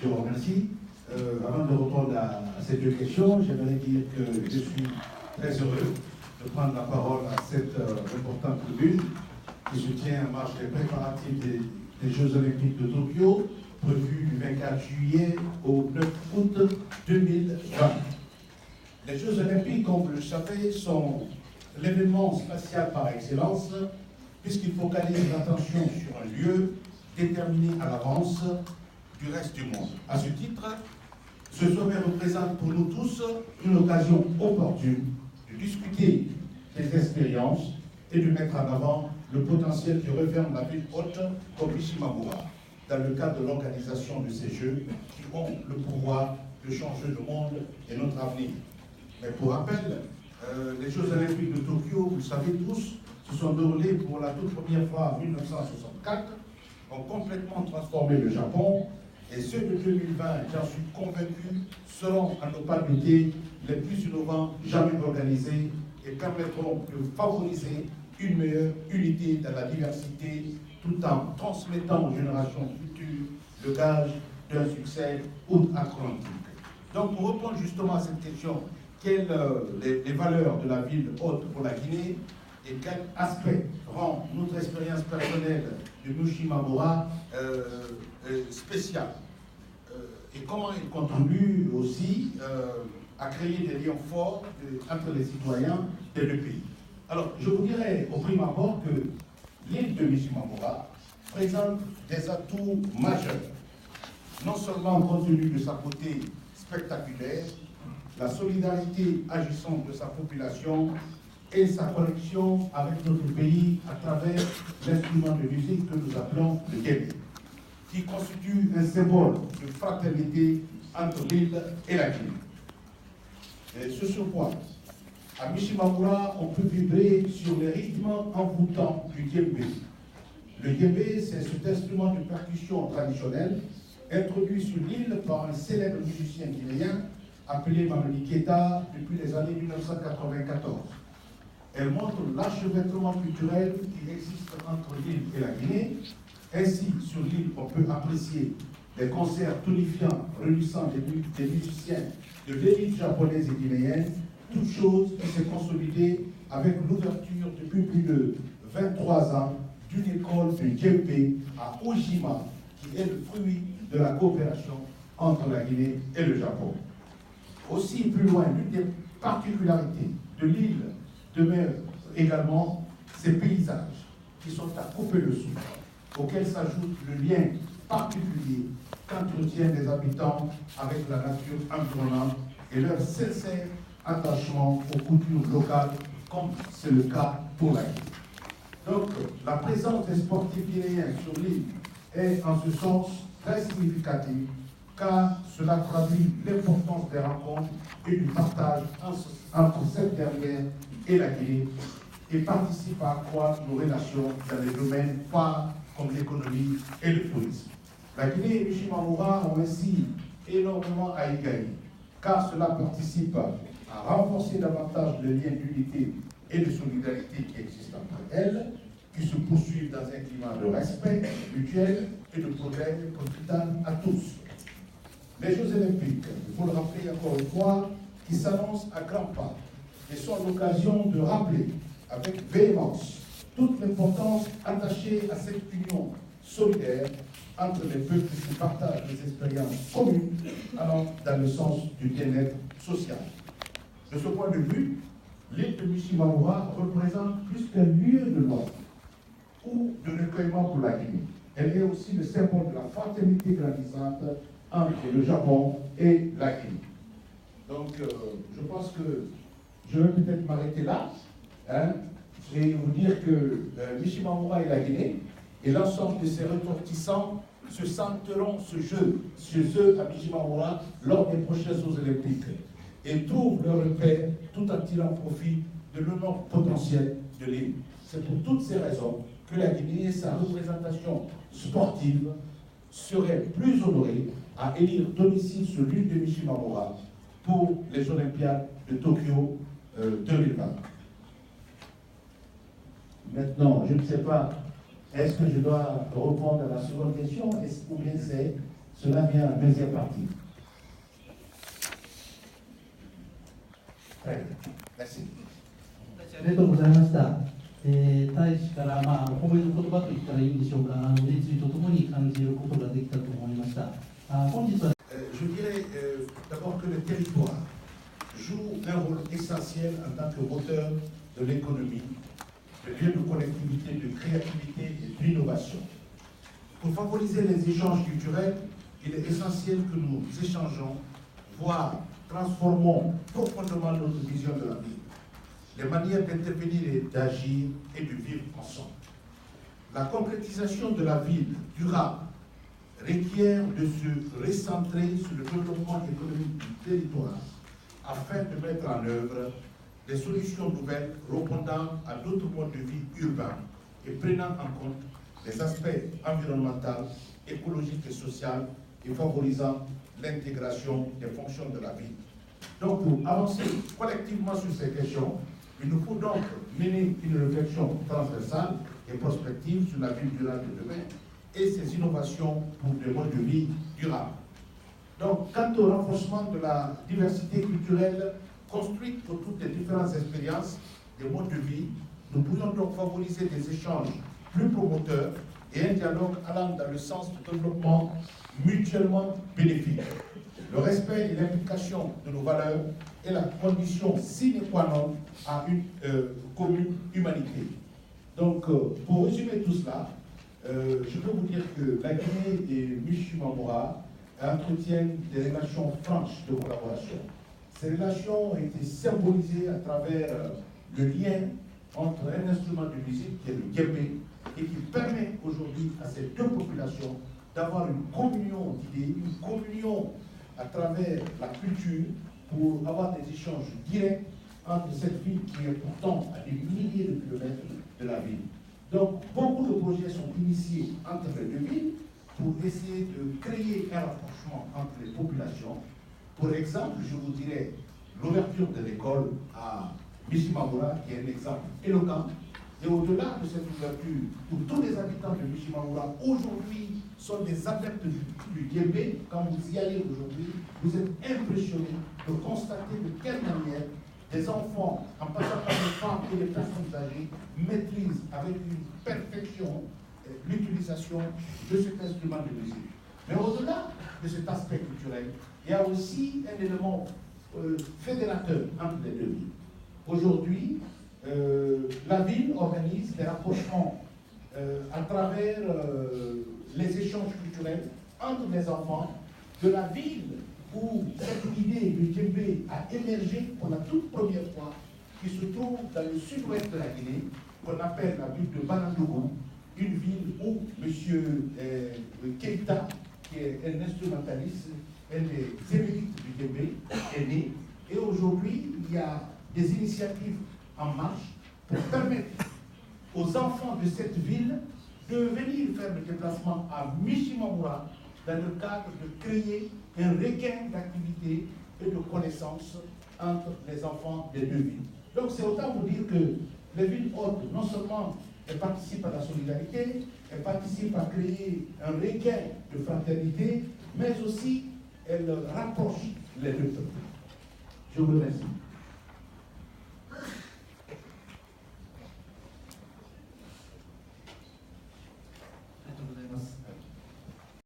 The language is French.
Je vous remercie. Avant de répondre à ces deux questions, j'aimerais dire que je suis très heureux de prendre la parole à cette importante tribune qui se tient en marge des préparatifs des Jeux Olympiques de Tokyo, prévus du 24 juillet au 9 août 2020. Les Jeux Olympiques, comme vous le savez, sont l'événement spatial par excellence, puisqu'il focalise l'attention sur un lieu déterminé à l'avance du reste du monde. À ce titre, ce sommet représente pour nous tous une occasion opportune de discuter des expériences et de mettre en avant le potentiel que referme la ville haute comme Ishimamura dans le cadre de l'organisation de ces Jeux qui ont le pouvoir de changer le monde et notre avenir. Mais pour rappel, les Jeux Olympiques de Tokyo, vous le savez tous, se sont déroulés pour la toute première fois en 1964, ont complètement transformé le Japon, et ceux de 2020, j'en suis convaincu, seront à ne pas douter les plus innovants jamais organisés et permettront de favoriser une meilleure unité dans la diversité tout en transmettant aux générations futures le gage d'un succès outre-Atlantique. Donc pour répondre justement à cette question, quelles les valeurs de la ville haute pour la Guinée et quel aspect rend notre expérience personnelle de Ishimamura spéciale et comment il contribue aussi à créer des liens forts entre les citoyens des deux pays. Alors, je vous dirais au prime abord que l'île de Ishimamura présente des atouts majeurs, non seulement compte tenu de sa beauté spectaculaire, la solidarité agissante de sa population et sa connexion avec notre pays à travers l'instrument de musique que nous appelons le djembé, qui constitue un symbole de fraternité entre l'île et la Guinée. Et ce sur quoi, à Ishimamura, on peut vibrer sur les rythmes envoûtants du djembé. Le djembé, c'est cet instrument de percussion traditionnel introduit sur l'île par un célèbre musicien guinéen appelé Mamadi Keïta depuis les années 1994. Elle montre l'enchevêtrement culturel qui existe entre l'île et la Guinée. Ainsi, sur l'île, on peut apprécier des concerts tonifiants réunissant des musiciens de l'élite japonaise et guinéenne, toute chose qui s'est consolidée avec l'ouverture depuis plus de 23 ans d'une école de djembé à Ojima, qui est le fruit de la coopération entre la Guinée et le Japon. Aussi, plus loin, l'une des particularités de l'île demeure également ses paysages qui sont à couper le souffle, auquel s'ajoute le lien particulier qu'entretiennent les habitants avec la nature environnante et leur sincère attachement aux cultures locales, comme c'est le cas pour la Guinée. Donc, la présence des sportifs guinéens sur l'île est en ce sens très significative, car cela traduit l'importance des rencontres et du partage entre cette dernière et la Guinée et participe à accroître nos relations dans les domaines phares comme l'économie et le tourisme. La Guinée et Ishimamura ont ainsi énormément à y gagner, car cela participe à renforcer davantage les liens d'unité et de solidarité qui existent entre elles, qui se poursuivent dans un climat de respect mutuel et de progrès profitable à tous. Les Jeux Olympiques, il faut le rappeler encore une fois, qui s'annoncent à grands pas et sont l'occasion de rappeler avec véhémence toute l'importance attachée à cette union solidaire entre les peuples qui partagent des expériences communes allant dans le sens du bien-être social. De ce point de vue, l'île de Ishimamura représente plus qu'un lieu de mort ou de recueillement pour la Guinée. Elle est aussi le symbole de la fraternité grandissante entre le Japon et la Guinée. Donc, je pense que je vais peut-être m'arrêter là, et vous dire que Ishimamura et la Guinée et l'ensemble de ses ressortissants se sentiront ce jeu à Ishimamura lors des prochains Jeux Olympiques et trouvent leur repère tout en tirant profit de l'énorme potentiel de l'île. C'est pour toutes ces raisons que la Guinée et sa représentation sportive seraient plus honorées à élire domicile sur l'île de Ishimamura pour les Olympiades de Tokyo 2020. Maintenant, je ne sais pas, est-ce que je dois répondre à la seconde question ou bien c'est Cela vient à la deuxième partie. Très bien. Merci. ありがとうございました。大使から、褒めの言葉と言ったらいいんでしょうか、熱意とともに感じることができたと思いました。本日は Je dirais d'abord que le territoire joue un rôle essentiel en tant que moteur de l'économie, de lieu de connectivité, de créativité et d'innovation. Pour favoriser les échanges culturels, il est essentiel que nous échangeons, voire transformons profondément notre vision de la vie, les manières d'intervenir et d'agir et de vivre ensemble. La concrétisation de la ville durable requiert de se recentrer sur le développement économique du territoire afin de mettre en œuvre des solutions nouvelles répondant à d'autres modes de vie urbains et prenant en compte les aspects environnementaux, écologiques et sociaux et favorisant l'intégration des fonctions de la ville. Donc, pour avancer collectivement sur ces questions, il nous faut donc mener une réflexion transversale et prospective sur la ville durable de demain et ses innovations pour des modes de vie durables. Donc, quant au renforcement de la diversité culturelle construite autour des différentes expériences des modes de vie, nous pourrions donc favoriser des échanges plus promoteurs et un dialogue allant dans le sens du développement mutuellement bénéfique. Le respect et l'implication de nos valeurs est la condition sine qua non à une commune humanité. Donc, pour résumer tout cela, je peux vous dire que la Guinée et Michimamura entretiennent des relations franches de collaboration. Ces relations ont été symbolisées à travers le lien entre un instrument de musique qui est le djembé et qui permet aujourd'hui à ces deux populations d'avoir une communion d'idées, une communion à travers la culture pour avoir des échanges directs entre cette ville qui est pourtant à des milliers de kilomètres de la ville. Donc, beaucoup de projets sont initiés entre les deux villes pour essayer de créer un rapprochement entre les populations. Pour exemple, je vous dirais l'ouverture de l'école à Michimamura, qui est un exemple éloquent. Et au-delà de cette ouverture, où tous les habitants de Michimamura aujourd'hui sont des adeptes du djembé, quand vous y allez aujourd'hui, vous êtes impressionnés de constater de quelle manière des enfants, en passant par les femmes et les personnes âgées, maîtrisent avec une perfection l'utilisation de cet instrument de musique. Mais au-delà de cet aspect culturel, il y a aussi un élément fédérateur entre les deux villes. Aujourd'hui, la ville organise des rapprochements à travers les échanges culturels entre les enfants de la ville où cette idée du djembé a émergé pour la toute première fois, qui se trouve dans le sud-ouest de la Guinée, qu'on appelle la ville de Banandougou, une ville où M. Keïta, qui est un instrumentaliste, un des émérites du djembé, est né. Et aujourd'hui, il y a des initiatives en marche pour permettre aux enfants de cette ville de venir faire le déplacement à Michimamura dans le cadre de créer un regain d'activité et de connaissances entre les enfants des deux villes. Donc c'est autant vous dire que les villes hôtes, non seulement elles participent à la solidarité, elles participent à créer un regain de fraternité, mais aussi elles rapprochent les deux peuples. Je vous remercie.